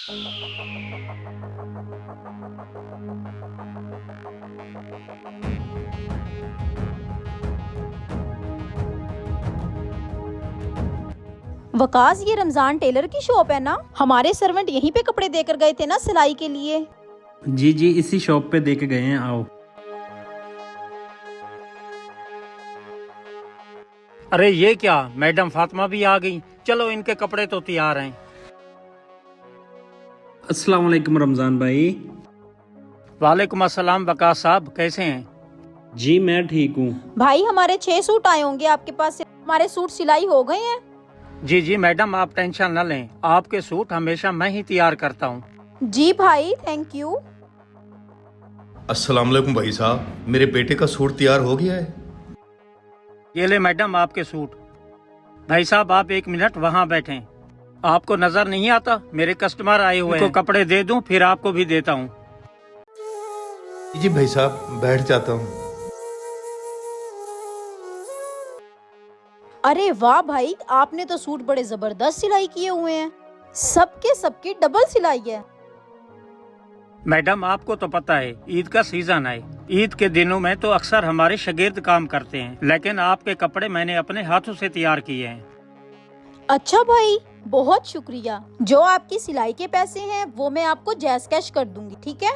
वकास, ये रमजान टेलर की शॉप है ना? हमारे सर्वेंट यहीं पे कपड़े देकर गए थे ना सिलाई के लिए। जी जी, इसी शॉप पे दे के गए हैं। आओ। अरे ये क्या, मैडम फातिमा भी आ गई। चलो इनके कपड़े तो तैयार हैं। अस्सलाम वालेकुम रमजान भाई। वालेकुम अस्सलाम वकास साहब, कैसे हैं? जी मैं ठीक हूँ। भाई, हमारे 6 सूट आए होंगे आपके पास से। हमारे सूट सिलाई हो गए हैं। जी जी मैडम, आप टेंशन न लें, आपके सूट हमेशा मैं ही तैयार करता हूँ। जी भाई, थैंक यू। अस्सलाम वालेकुम भाई साहब, मेरे बेटे का सूट तैयार हो गया है। ये ले मैडम आपके सूट। भाई साहब आप 1 मिनट वहाँ बैठें। आपको नजर नहीं आता मेरे कस्टमर आए हुए हैं? कपड़े दे दूं फिर आपको भी देता हूँ। जी भाई साहब, बैठ जाता हूँ। अरे वाह भाई, आपने तो सूट बड़े जबरदस्त सिलाई किए हुए हैं। सबके सबकी डबल सिलाई है। मैडम आपको तो पता है ईद का सीजन है। ईद के दिनों में तो अक्सर हमारे शागिर्द काम करते हैं, लेकिन आपके कपड़े मैंने अपने हाथों से तैयार किए हैं। अच्छा भाई, बहुत शुक्रिया। जो आपकी सिलाई के पैसे हैं वो मैं आपको जैज कैश कर दूंगी, ठीक है?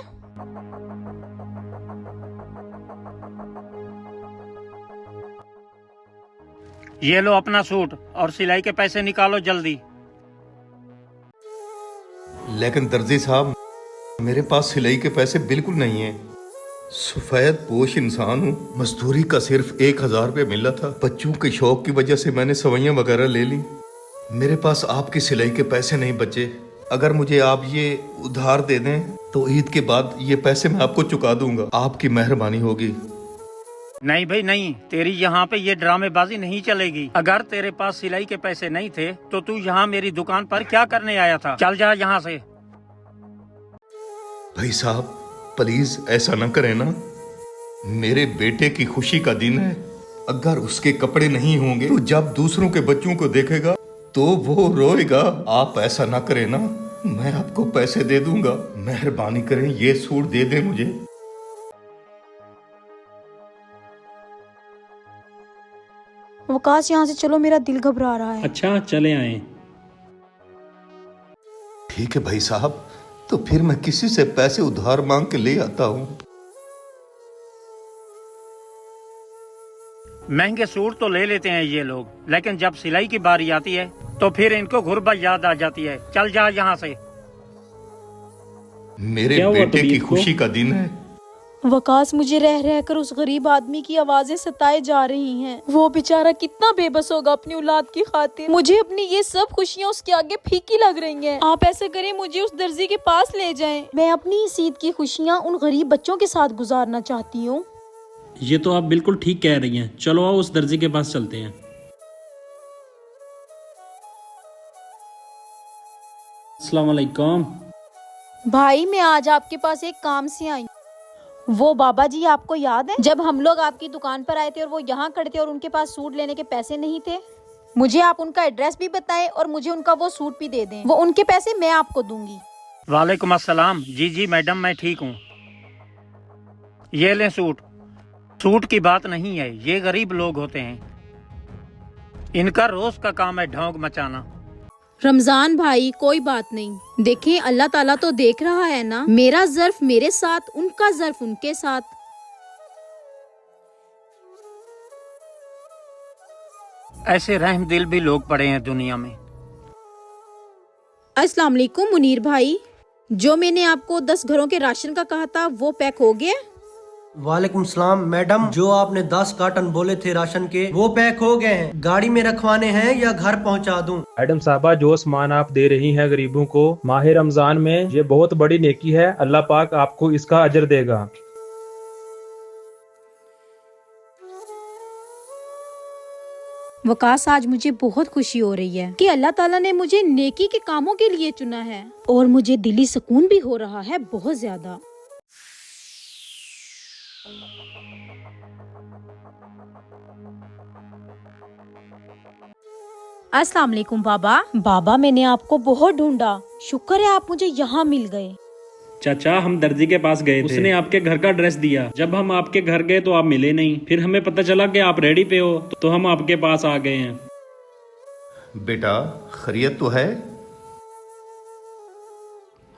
ये लो अपना सूट और सिलाई के पैसे निकालो जल्दी। लेकिन दर्जी साहब, मेरे पास सिलाई के पैसे बिल्कुल नहीं है। सफेद पोश इंसान हूँ। मजदूरी का सिर्फ 1000 रुपये मिला था। बच्चों के शौक की वजह से मैंने सवैयाँ वगैरह ले ली। मेरे पास आपकी सिलाई के पैसे नहीं बचे। अगर मुझे आप ये उधार दे दें तो ईद के बाद ये पैसे मैं आपको चुका दूंगा। आपकी मेहरबानी होगी। नहीं भाई नहीं, तेरी यहाँ पे ये ड्रामेबाजी नहीं चलेगी। अगर तेरे पास सिलाई के पैसे नहीं थे तो तू यहाँ मेरी दुकान पर क्या करने आया था? चल जा यहाँ से। भाई साहब प्लीज ऐसा न करें ना। मेरे बेटे की खुशी का दिन है। अगर उसके कपड़े नहीं होंगे तो जब दूसरों के बच्चों को देखेगा तो वो रोएगा। आप ऐसा ना करें ना, मैं आपको पैसे दे दूंगा। मेहरबानी करें, ये सूट दे दें मुझे। वकास, यहाँ से चलो, मेरा दिल घबरा रहा है। अच्छा चले आए। ठीक है भाई साहब, तो फिर मैं किसी से पैसे उधार मांग के ले आता हूँ। महंगे सूट तो ले लेते हैं ये लोग, लेकिन जब सिलाई की बारी आती है तो फिर इनको गुर्बत याद आ जाती है। चल जा यहाँ से। मेरे क्या हुआ बेटे की तबीयत को? खुशी का दिन है। वकास, मुझे रह रहकर उस गरीब आदमी की आवाजें सताए जा रही हैं। वो बेचारा कितना बेबस होगा अपनी औलाद की खातिर। मुझे अपनी ये सब खुशियाँ उसके आगे फीकी लग रही हैं। आप ऐसा करें, मुझे उस दर्जी के पास ले जाएं। मैं अपनी इस ईद की खुशियाँ उन गरीब बच्चों के साथ गुजारना चाहती हूँ। ये तो आप बिल्कुल ठीक कह रही हैं। चलो आओ उस दर्जी के पास चलते हैं। अस्सलाम वालेकुम। भाई, मैं आज आपके पास एक काम से आई। वो बाबा जी आपको याद है, जब हम लोग आपकी दुकान पर आए थे और वो यहाँ खड़े थे और उनके पास सूट लेने के पैसे नहीं थे? मुझे आप उनका एड्रेस भी बताएं और मुझे उनका वो सूट भी दे दें। वो उनके पैसे मैं आपको दूंगी। वालेकुम अस्सलाम। जी जी मैडम, मैं ठीक हूँ। ये लें सूट। सूट की बात नहीं है, ये गरीब लोग होते हैं। इनका रोज का काम है ढोंग मचाना। रमजान भाई, कोई बात नहीं। देखें, अल्लाह ताला तो देख रहा है ना। मेरा ज़र्फ मेरे साथ, उनका ज़र्फ उनके साथ। ऐसे रहम दिल भी लोग पड़े हैं दुनिया में। अस्सलाम वालेकुम मुनीर भाई, जो मैंने आपको 10 घरों के राशन का कहा था वो पैक हो गया? वालेकुम सलाम मैडम, जो आपने 10 कार्टन बोले थे राशन के वो पैक हो गए हैं। गाड़ी में रखवाने हैं या घर पहुंचा दूं? मैडम साहबा, जो सामान आप दे रही हैं गरीबों को माह रमजान में, ये बहुत बड़ी नेकी है। अल्लाह पाक आपको इसका अजर देगा। वकास, आज मुझे बहुत खुशी हो रही है कि अल्लाह ताला ने मुझे नेकी के कामों के लिए चुना है और मुझे दिली सुकून भी हो रहा है बहुत ज्यादा। अस्सलाम वालेकुम बाबा। बाबा मैंने आपको बहुत ढूंढा, शुक्र है आप मुझे यहाँ मिल गए। चाचा, हम दर्जी के पास गए थे। उसने आपके घर का एड्रेस दिया। जब हम आपके घर गए तो आप मिले नहीं। फिर हमें पता चला कि आप रेडी पे हो, तो हम आपके पास आ गए हैं। बेटा खैरियत तो है?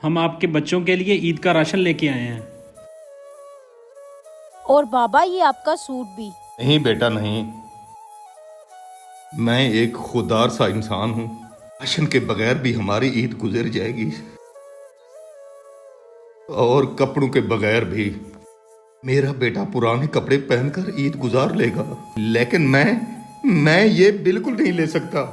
हम आपके बच्चों के लिए ईद का राशन लेके आए हैं। और बाबा ये आपका सूट भी। नहीं बेटा नहीं, मैं एक खुदार सा इंसान हूँ। राशन के बगैर भी हमारी ईद गुजर जाएगी, और कपड़ों के बगैर भी। मेरा बेटा पुराने कपड़े पहनकर ईद गुजार लेगा, लेकिन मैं ये बिल्कुल नहीं ले सकता।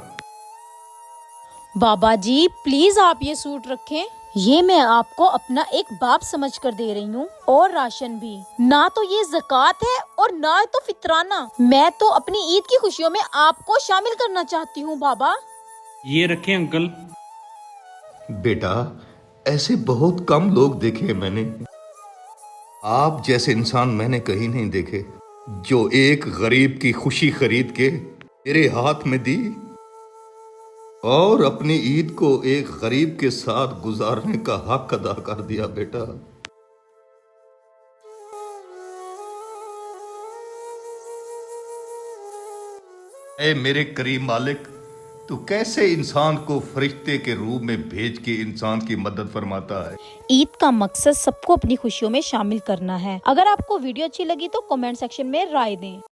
बाबा जी प्लीज आप ये सूट रखें, ये मैं आपको अपना एक बाप समझकर दे रही हूँ। और राशन भी, ना तो ये ज़कात है और ना तो फितराना। मैं तो अपनी ईद की खुशियों में आपको शामिल करना चाहती हूँ बाबा। ये रखें अंकल। बेटा ऐसे बहुत कम लोग देखे हैं मैंने, आप जैसे इंसान मैंने कहीं नहीं देखे, जो एक गरीब की खुशी खरीद के मेरे हाथ में दी और अपनी ईद को एक गरीब के साथ गुजारने का हक अदा कर दिया। बेटा ऐ मेरे करीम मालिक, तू कैसे इंसान को फरिश्ते के रूप में भेज के इंसान की मदद फरमाता है। ईद का मकसद सबको अपनी खुशियों में शामिल करना है। अगर आपको वीडियो अच्छी लगी तो कमेंट सेक्शन में राय दें।